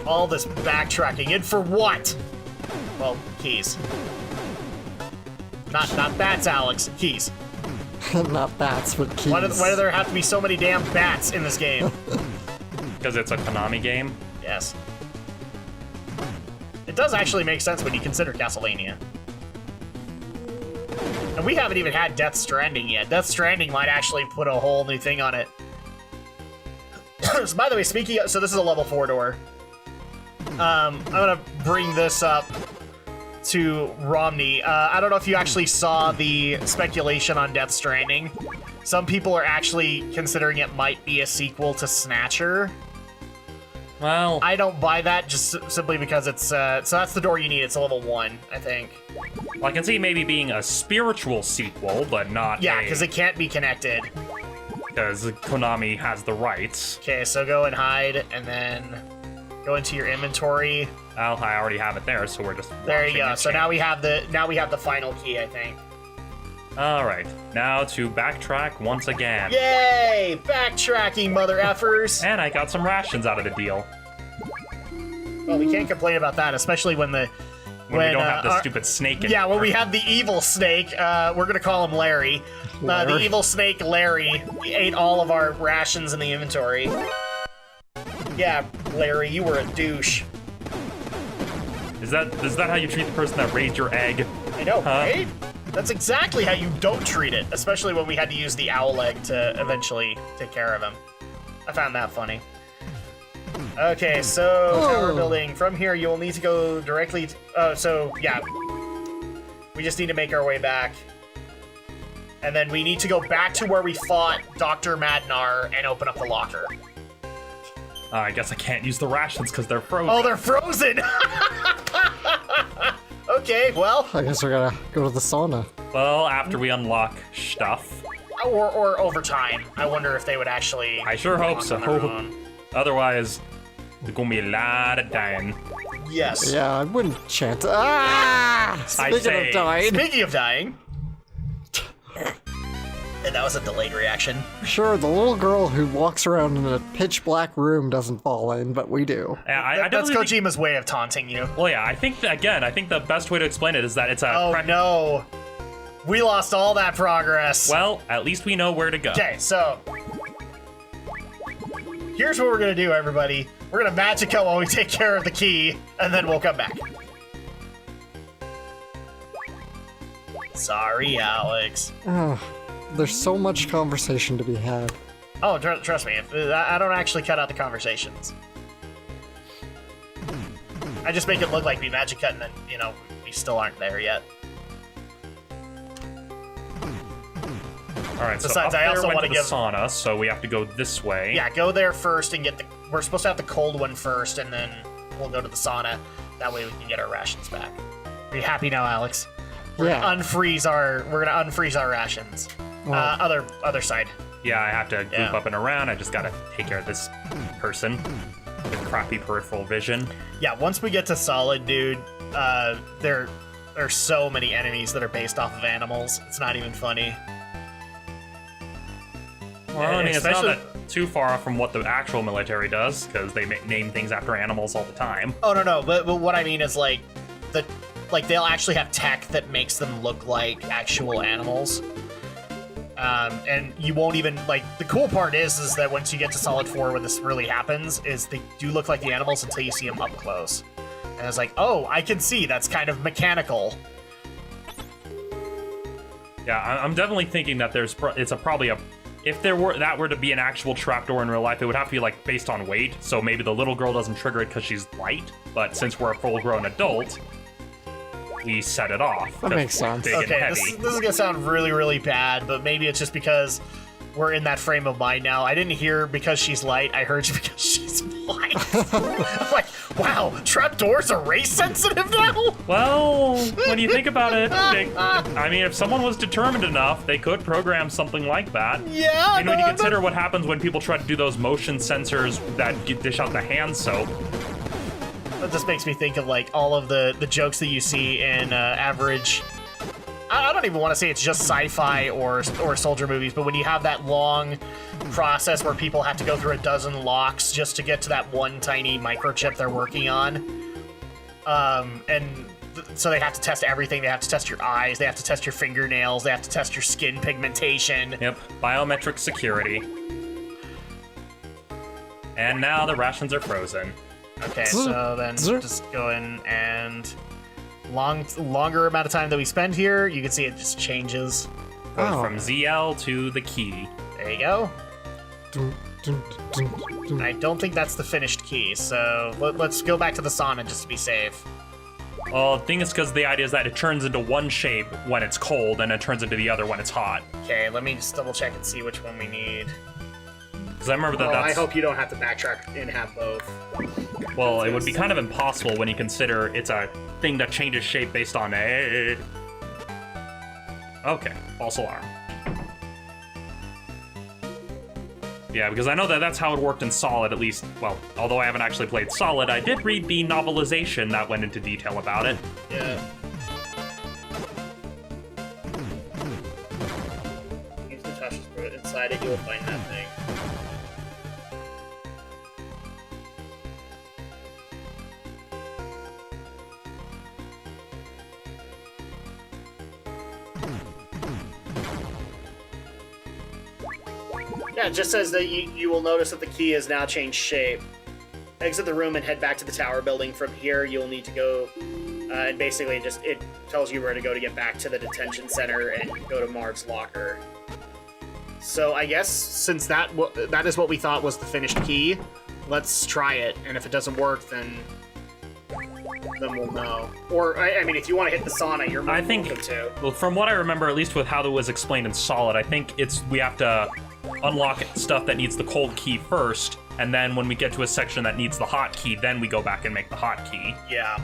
all this backtracking, and for what? Well, keys. Not bats, Alex. Keys. Not bats, but keys. Why do there have to be so many damn bats in this game? Because it's a Konami game? Yes. It does actually make sense when you consider Castlevania. And we haven't even had Death Stranding yet. Death Stranding might actually put a whole new thing on it. So, by the way, speaking of, so this is a level 4 door. I'm gonna bring this up to Romney. I don't know if you actually saw the speculation on Death Stranding. Some people are actually considering it might be a sequel to Snatcher. Well, I don't buy that just simply because it's, so that's the door you need. It's a level 1, I think. I can see maybe being a spiritual sequel, but not Yeah, because it can't be connected. Because Konami has the rights. Okay, so go and hide, and then go into your inventory. Well, I already have it there, so we're just There you go. it So change. now we have the final key, I think. All right, now to backtrack once again. Yay! Backtracking, mother effers. And I got some rations out of the deal. Well, we can't complain about that, especially when When we don't have the stupid snake in Yeah, when we have the evil snake, we're gonna call him Larry. The evil snake, Larry, ate all of our rations in the inventory. Yeah, Larry, you were a douche. Is that how you treat the person that raised your egg? I know, right? That's exactly how you don't treat it, especially when we had to use the owl egg to eventually take care of him. I found that funny. Okay, so tower building. From here, you will need to go directly to, so yeah. We just need to make our way back. And then we need to go back to where we fought Dr. Madnar and open up the locker. I guess I can't use the rations because they're frozen. Oh, they're frozen! Okay, well. I guess we're gonna go to the sauna. Well, after we unlock stuff. Or over time. I wonder if they would actually... I sure hope unlock on their so. own. Otherwise, there's gonna be a lot of dying. Yes. Yeah, I wouldn't chant. Ah! Speaking say- of dying. Speaking of dying... And that was a delayed reaction. Sure, the little girl who walks around in a pitch black room doesn't fall in, but we do. Yeah, I That's definitely think, Kojima's way of taunting you. well, yeah, I think the best way to explain it is that it's a. Oh no. We lost all that progress. Well, at least we know where to go. Okay, so... Here's what we're gonna do, everybody. We're gonna Magica while we take care of the key, and then we'll come back. Sorry, Alex. There's so much conversation to be had. Oh, trust me, I don't actually cut out the conversations. I just make it look like we magic cut, and then, you know, we still aren't there yet. All right, so Besides, up I there also went wanna to the give- sauna, so we have to go this way. Yeah, go there first and get the... We're supposed to have the cold one first, and then we'll go to the sauna. That way we can get our rations back. Are you happy now, Alex? Yeah. We're gonna unfreeze our rations. Other side. Yeah, I have to group Yeah. up and around. I just gotta take care of this person with crappy peripheral vision. Yeah, once we get to solid, dude, there are so many enemies that are based off of animals. It's not even funny. Well, I mean, it's not especially- that too far off from what the actual military does, because they name things after animals all the time. Oh no, but what I mean is like they'll actually have tech that makes them look like actual animals. And you won't even, like, the cool part is that once you get to Solid 4 when this really happens, is they do look like the animals until you see them up close. And it's like, oh, I can see, that's kind of mechanical. Yeah, I'm definitely thinking that if that were to be an actual trapdoor in real life, it would have to be like based on weight. So maybe the little girl doesn't trigger it because she's light, but since we're a full-grown adult, we set it off. That makes sense. Big and Okay, heavy. this is gonna sound really, really bad, but maybe it's just because we're in that frame of mind now. I didn't hear because she's light, I heard because she's light. I'm like, wow, trapdoors are race sensitive now? Well, when you think about it, I mean, if someone was determined enough, they could program something like that. Yeah, And when you consider what happens when people try to do those motion sensors that dish out the hand soap. That just makes me think of like all of the jokes that you see in average I don't even want to say it's just sci-fi or soldier movies, but when you have that long process where people have to go through a dozen locks just to get to that one tiny microchip they're working on, so they have to test everything. They have to test your eyes, they have to test your fingernails, they have to test your skin pigmentation. Yep, biometric security. And now the rations are frozen. Okay, so then just go in and longer amount of time that we spend here, you can see it just changes. Goes from ZL to the key. There you go. I don't think that's the finished key, so let's go back to the sauna just to be safe. Well, the thing is, because the idea is that it turns into one shape when it's cold, and it turns into the other when it's hot. Okay, let me just double check and see which one we need. Because I remember that I hope you don't have to backtrack and have both. Well, it would be kind of impossible when you consider it's a thing that changes shape based on a... Okay, false alarm. Yeah, because I know that that's how it worked in Solid, at least. Well, although I haven't actually played Solid, I did read the novelization that went into detail about it. Yeah. Use the touch to put it inside it, you will find that thing. Yeah, it just says that you will notice that the key has now changed shape. Exit the room and head back to the tower building. From here, you'll need to go, and basically it tells you where to go to get back to the detention center and go to Marv's locker. So I guess since that is what we thought was the finished key, let's try it, and if it doesn't work, then we'll know. Or, I mean, if you want to hit the sauna, you're more than welcome to. Well, from what I remember, at least with how it was explained in Solid, I think we have to unlock stuff that needs the cold key first, and then when we get to a section that needs the hot key, then we go back and make the hot key. Yeah.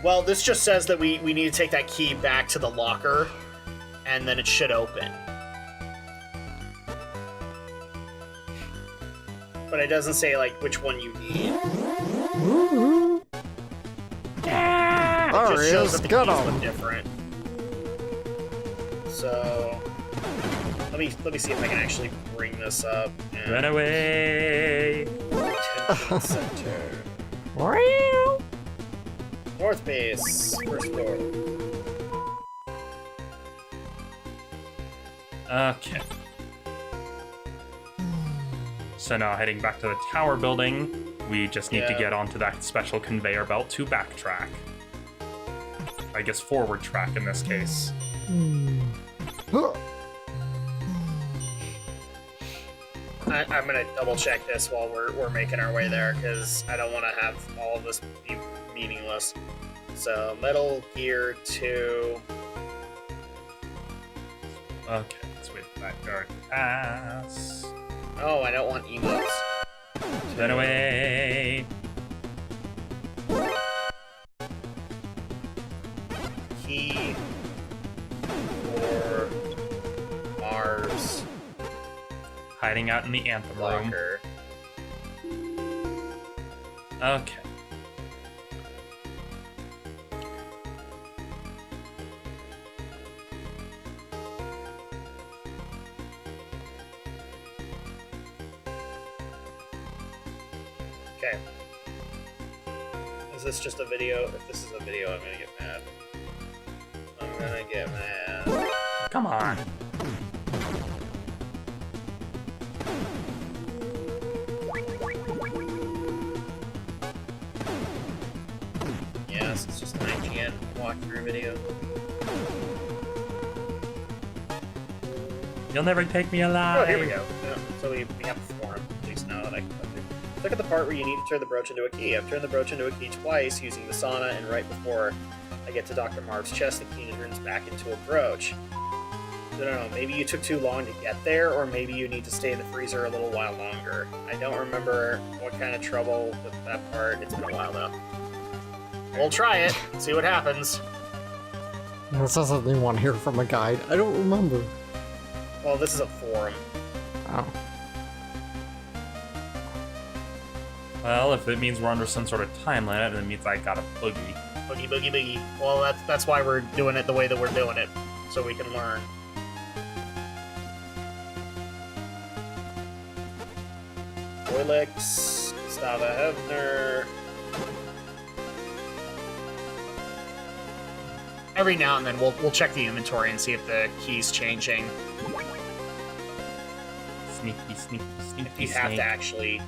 Well, this just says that we need to take that key back to the locker, and then it should open. But it doesn't say, like, which one you need. There It just shows is, that the get keys 'em. look different. So... Let me see if I can actually bring this up. Run away! Detention center. North base, first floor. Okay. So now heading back to the tower building, we just need to get onto that special conveyor belt to backtrack. I guess forward track in this case. I'm gonna double check this while we're making our way there, because I don't want to have all of this be meaningless. So, Metal Gear 2. Okay, let's wait for that guard to pass. Oh, I don't want emotes. Run away! Key for Mars Hiding out in the Anthem room. locker. Okay. Okay. Is this just a video? If this is a video, I'm gonna get mad. I'm gonna get mad. Come on. Yes, it's just an IGN walkthrough video. You'll never take me alive. Oh, here we go. Yeah, so we have a forum. Please know that I can click. Look at the part where you need to turn the brooch into a key. I've turned the brooch into a key twice using the sauna, and right before I get to Dr. Marv's chest, the key turns back into a brooch. I don't know, maybe you took too long to get there, or maybe you need to stay in the freezer a little while longer. I don't remember what kind of trouble with that part. It's been a while though. We'll try it, see what happens. It says that they want to hear from a guide. I don't remember. Well, this is a forum. Oh. Well, if it means we're under some sort of time limit, then it means I got a boogie. Boogie, boogie, boogie. Well, that's why we're doing it the way that we're doing it. so we can learn. OILIX, Gustava Hebner. Every now and then we'll check the inventory and see if the key's changing. Sneaky, sneaky, sneaky. If you have to actually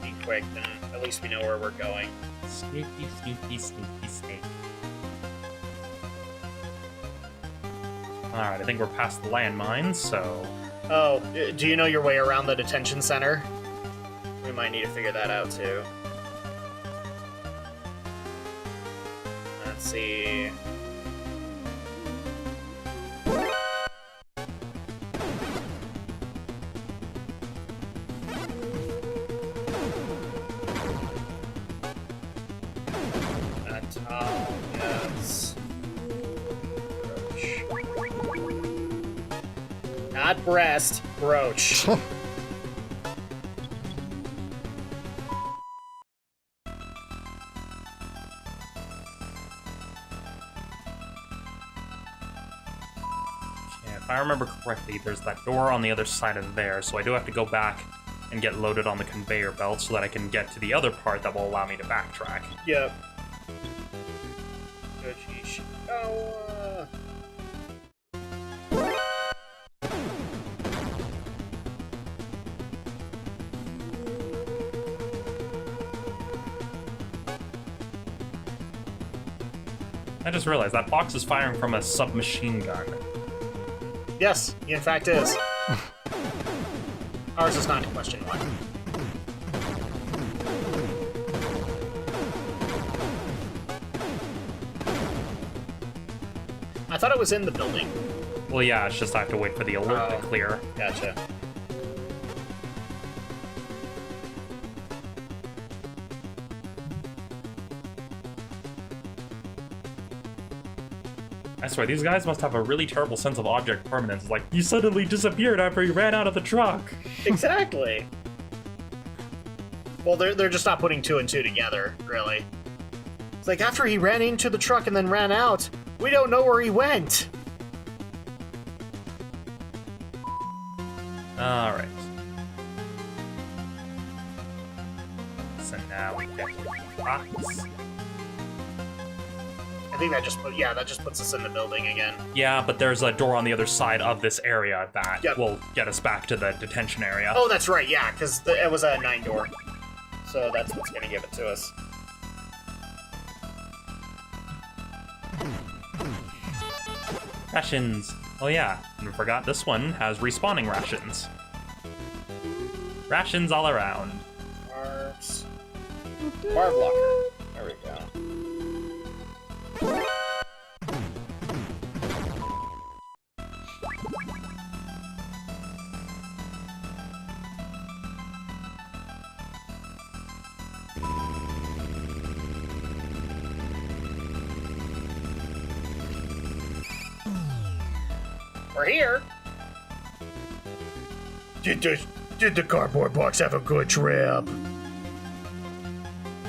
be quick, then at least we know where we're going. Sneaky, sneaky, sneaky, snake. Alright, I think we're past the landmines, so... Oh, do you know your way around the detention center? We might need to figure that out, too. Let's see... Yes. Not breast, brooch. If I remember correctly, there's that door on the other side of there, so I do have to go back and get loaded on the conveyor belt so that I can get to the other part that will allow me to backtrack. Yep. Oh, I just realized that box is firing from a submachine gun. yes, he in fact is. Ours is not question one. I thought it was in the building. Well, yeah, it's just I have to wait for the alert to clear. Gotcha. I swear, these guys must have a really terrible sense of object permanence. Like, you suddenly disappeared after you ran out of the truck. Exactly. Well, they're just not putting two and two together, really. It's like, after he ran into the truck and then ran out, we don't know where he went. Alright. So now we get the box. I think that just puts us in the building again. Yeah, but there's a door on the other side of this area that Yep. will get us back to the detention area. Oh, that's right, yeah, because it was a 9-door. So that's what's going to give it to us. Rations. Oh yeah, and we forgot this one has respawning rations. Rations all around. Barbs. Barb locker. There we go. We're here. Did the cardboard box have a good trip?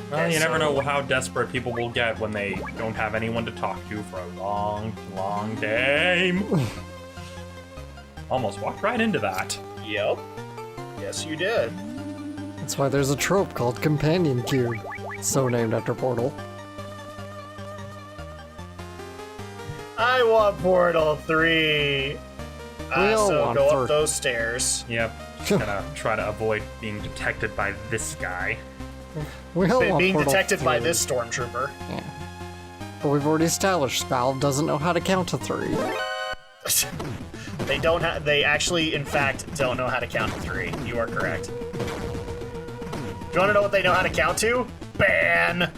Well, you never know how desperate people will get when they don't have anyone to talk to for a long, long time. Almost walked right into that. Yep. Yes, you did. That's why there's a trope called Companion Cube, so named after Portal. I want Portal 3. We all So want go third. up those stairs. Yep, just gonna try to avoid being detected by this guy. We all want Being Portal detected by 3. this stormtrooper. Yeah. But we've already established Valve doesn't know how to count to 3. They don't have. They actually, in fact, don't know how to count to 3. You are correct. You want to know what they know how to count to? Ban.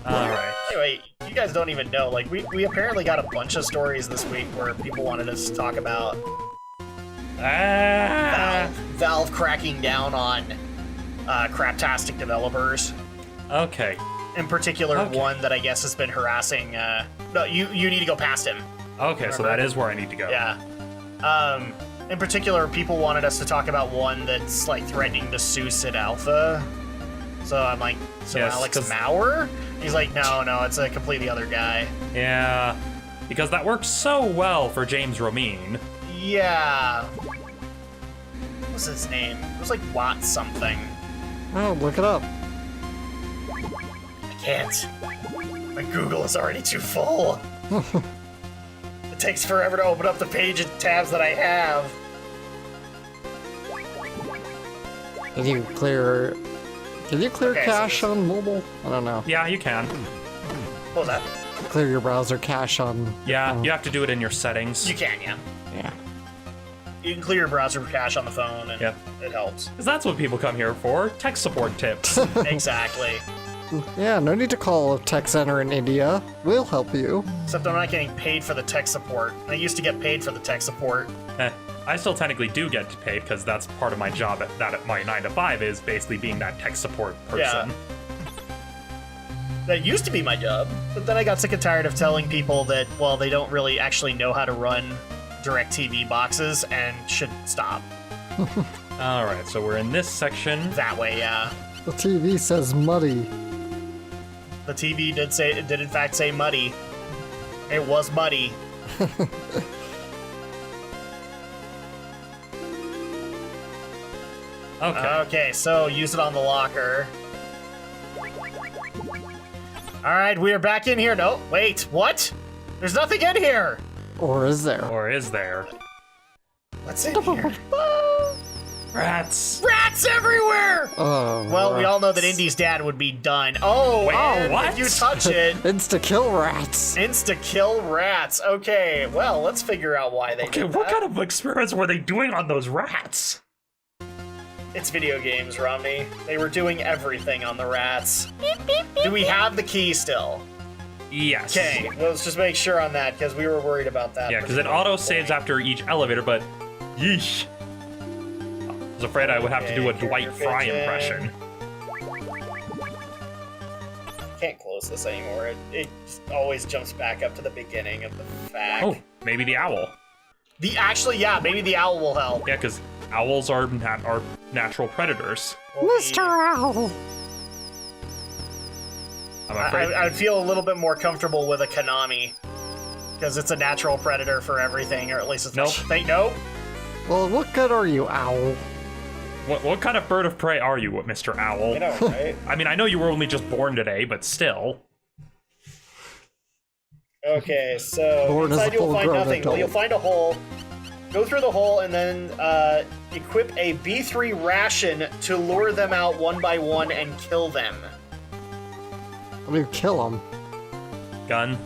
Alright. Anyway, you guys don't even know. Like, we apparently got a bunch of stories this week where people wanted us to talk about Valve cracking down on craptastic developers. Okay. In particular, Okay. one that I guess has been harassing. No, you need to go past him. Okay, so that is where I need to go. Yeah. In particular, people wanted us to talk about one that's like threatening to sue Sid Alpha. So I'm like, so Yes, Alex 'cause- Maurer? He's like, no, it's a completely other guy. Yeah, because that works so well for James Romine. Yeah. What's his name? It was like Watt something. Oh, look it up. I can't. My Google is already too full. It takes forever to open up the page and tabs that I have. Can you clear Okay, cache so on mobile? I don't know. Yeah, you can. What was that? Clear your browser cache on. Yeah, you have to do it in your settings. You can, yeah. Yeah. You can clear your browser cache on the phone, and Yep. it helps. Because that's what people come here for, tech support tips. Exactly. Yeah, no need to call a tech center in India. We'll help you. Except I'm not getting paid for the tech support. I used to get paid for the tech support. I still technically do get paid because that's part of my job at my 9 to 5 is basically being that tech support person. Yeah. That used to be my job, but then I got sick and tired of telling people that, well, they don't really actually know how to run DirecTV boxes and should stop. Alright, so we're in this section. That way, yeah. The TV says muddy. The TV did in fact say muddy. It was muddy. Okay. Okay, so use it on the locker. Alright, we are back in here. No, wait, what? There's nothing in here! Or is there? Or is there? What's in here? Rats! Rats everywhere! Oh. Well, we all know that rats. Indy's dad would be done. Oh, Wait, and what? if you touch it, Insta-kill rats. insta-kill rats. Okay, well, let's figure out why they Okay, did what that. kind of experiments were they doing on those rats? It's video games, Romney. They were doing everything on the rats. Do we have the key still? Yes. Okay, let's just make sure on that, because we were worried about that. Yeah, because it auto-saves after each elevator, but yeesh. I was afraid I would have to do a Okay, Dwight you're Fry good. impression. Can't close this anymore. It just always jumps back up to the beginning of the fact. Oh, maybe the owl. Yeah, maybe the owl will help. Yeah, because owls are natural predators. Mr. Owl. I'm afraid. I would feel a little bit more comfortable with a Konami, because it's a natural predator for everything, or at least it's Nope. No. Well, what good are you, Owl? What kind of bird of prey are you, Mr. Owl? I know, right? I mean, I know you were only just born today, but still. Okay, so Born as a inside you'll find full-grown nothing. Well, adult. you'll find a hole. Go through the hole and then equip a B3 ration to lure them out one by one and kill them. I mean, kill him. Gun.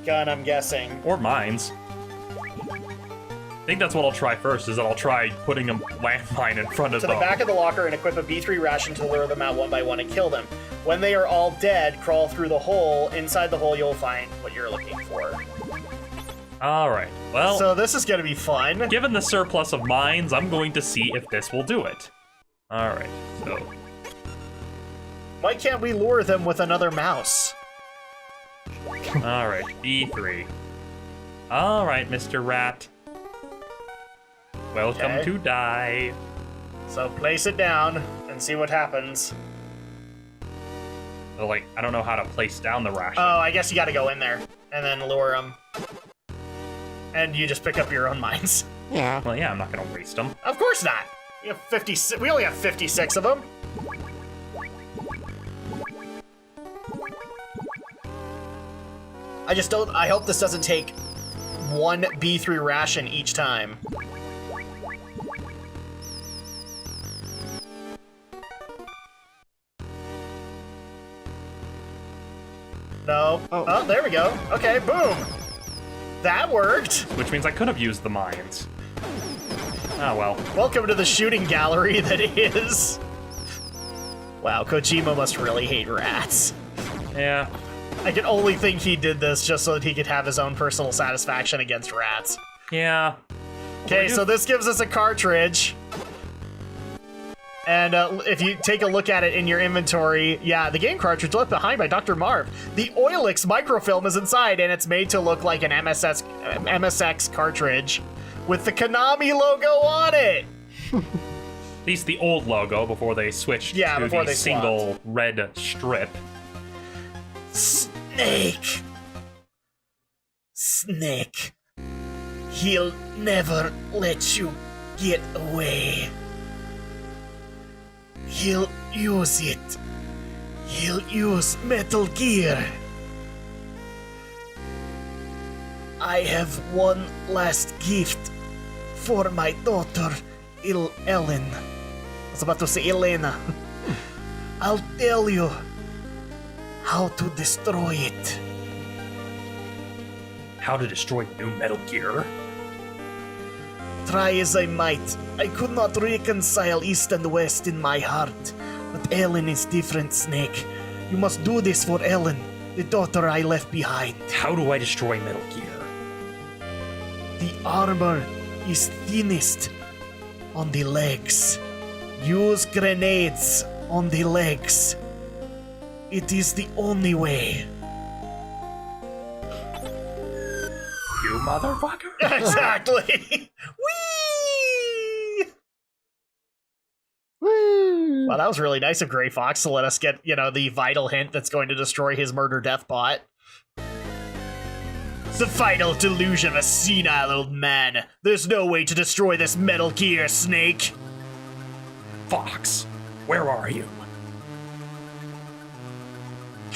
Gun, I'm guessing. Or mines. I think that's what I'll try first, is that I'll try putting a landmine in front of To the them. back of the locker and equip a B3 ration to lure them out one by one and kill them. When they are all dead, crawl through the hole. Inside the hole, you'll find what you're looking for. Alright, well, So this is gonna be fun. given the surplus of mines, I'm going to see if this will do it. Alright, so... Why can't we lure them with another mouse? Alright, B3. Alright, Mr. Rat. Welcome Okay. to die. So place it down and see what happens. So, like, I don't know how to place down the ration. Oh, I guess you gotta go in there and then lure them. And you just pick up your own mines. Yeah. Well, yeah, I'm not gonna waste them. Of course not. We have 56. We only have 56 of them. I just don't. I hope this doesn't take one B3 ration each time. No. Oh, there we go. Okay, boom. That worked. Which means I could have used the mines. Oh well. Welcome to the shooting gallery that is. Wow, Kojima must really hate rats. Yeah. I can only think he did this just so that he could have his own personal satisfaction against rats. Yeah. Okay, so this gives us a cartridge. And if you take a look at it in your inventory, yeah, the game cartridge left behind by Dr. Marv. The OILIX microfilm is inside, and it's made to look like an MSX cartridge with the Konami logo on it. At least the old logo before they switched Yeah, to before the they single red strip. Snake! Snake. He'll never let you get away. He'll use it. He'll use Metal Gear. I have one last gift for my daughter, Ellen. I was about to say Elena. I'll tell you how to destroy it. How to destroy new Metal Gear? Try as I might, I could not reconcile East and West in my heart. But Ellen is different, Snake. You must do this for Ellen, the daughter I left behind. How do I destroy Metal Gear? The armor is thinnest on the legs. Use grenades on the legs. It is the only way. You motherfucker! Exactly! Whee! Woo! Wow, that was really nice of Gray Fox to let us get, the vital hint that's going to destroy his murder death bot. The final delusion of a senile old man. There's no way to destroy this Metal Gear, Snake. Fox, where are you?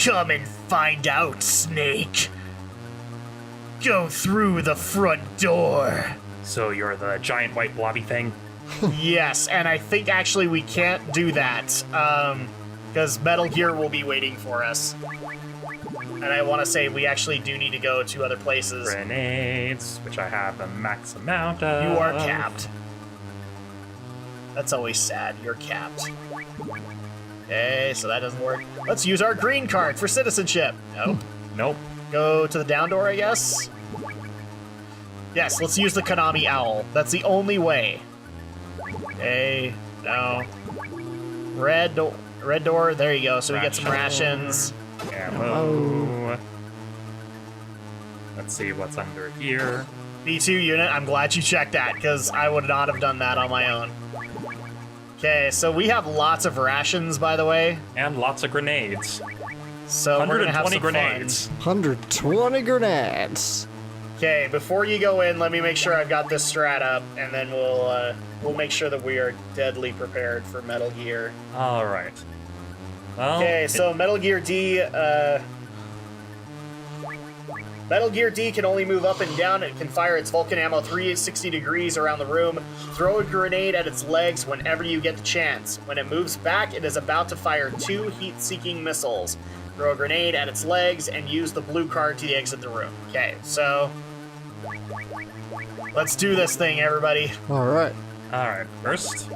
Come and find out, Snake. Go through the front door. So you're the giant white blobby thing? Yes, and I think actually we can't do that, because Metal Gear will be waiting for us. And I want to say we actually do need to go to other places. Grenades, which I have the max amount of. You are capped. That's always sad, you're capped. Okay, so that doesn't work. Let's use our green card for citizenship. Nope. Nope. Go to the down door, I guess? Yes, let's use the Konami Owl. That's the only way. Okay, no. Red door, there you go. So we get some rations. Ammo. Let's see what's under here. B2 unit, I'm glad you checked that, because I would not have done that on my own. Okay, so we have lots of rations, by the way. And lots of grenades. So we're gonna have 120 some grenades. fun. 120 grenades. Okay, before you go in, let me make sure I've got this strat up, and then we'll make sure that we are deadly prepared for Metal Gear. All right. Well, Okay, so Metal Gear D, Metal Gear D can only move up and down. It can fire its Vulcan ammo 360 degrees around the room. Throw a grenade at its legs whenever you get the chance. When it moves back, it is about to fire 2 heat-seeking missiles. Throw a grenade at its legs and use the blue card to exit the room. Okay, so let's do this thing, everybody. All right, all right. First,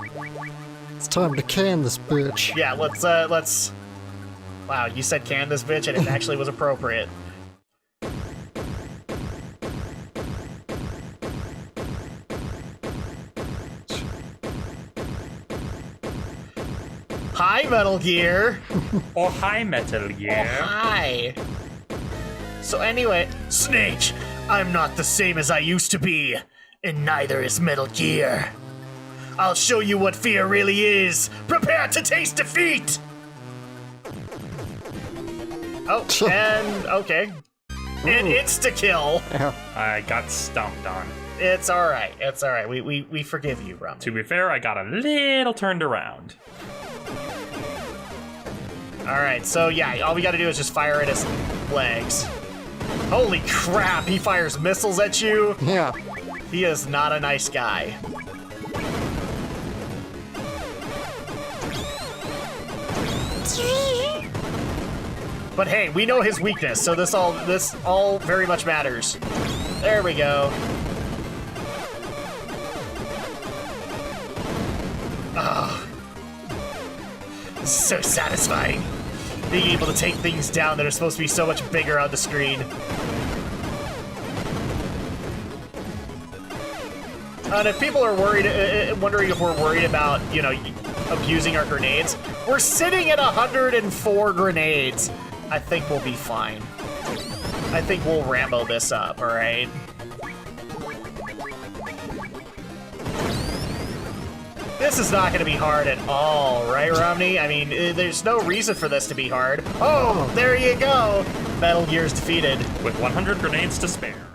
it's time to can this bitch. Yeah, let's. Wow, you said can this bitch, and it actually was appropriate. Hi, Metal Gear. oh hi, Metal Gear. Oh, hi. So anyway, Snake, I'm not the same as I used to be, and neither is Metal Gear. I'll show you what fear really is. Prepare to taste defeat. Oh, and okay. And insta-kill. Yeah. I got stomped on. It's all right. It's all right. We forgive you, Romney. To be fair, I got a little turned around. All right. So yeah, all we got to do is just fire at his legs. Holy crap! He fires missiles at you. Yeah. He is not a nice guy. But hey, we know his weakness, so this all very much matters. There we go. Oh. This is so satisfying. Being able to take things down that are supposed to be so much bigger on the screen. And if people are worried, wondering if we're worried about, abusing our grenades, we're sitting at 104 grenades. I think we'll be fine. I think we'll Rambo this up, all right? This is not going to be hard at all, right, Romney? I mean, there's no reason for this to be hard. Oh, there you go. Metal Gear's defeated. with 100 grenades to spare.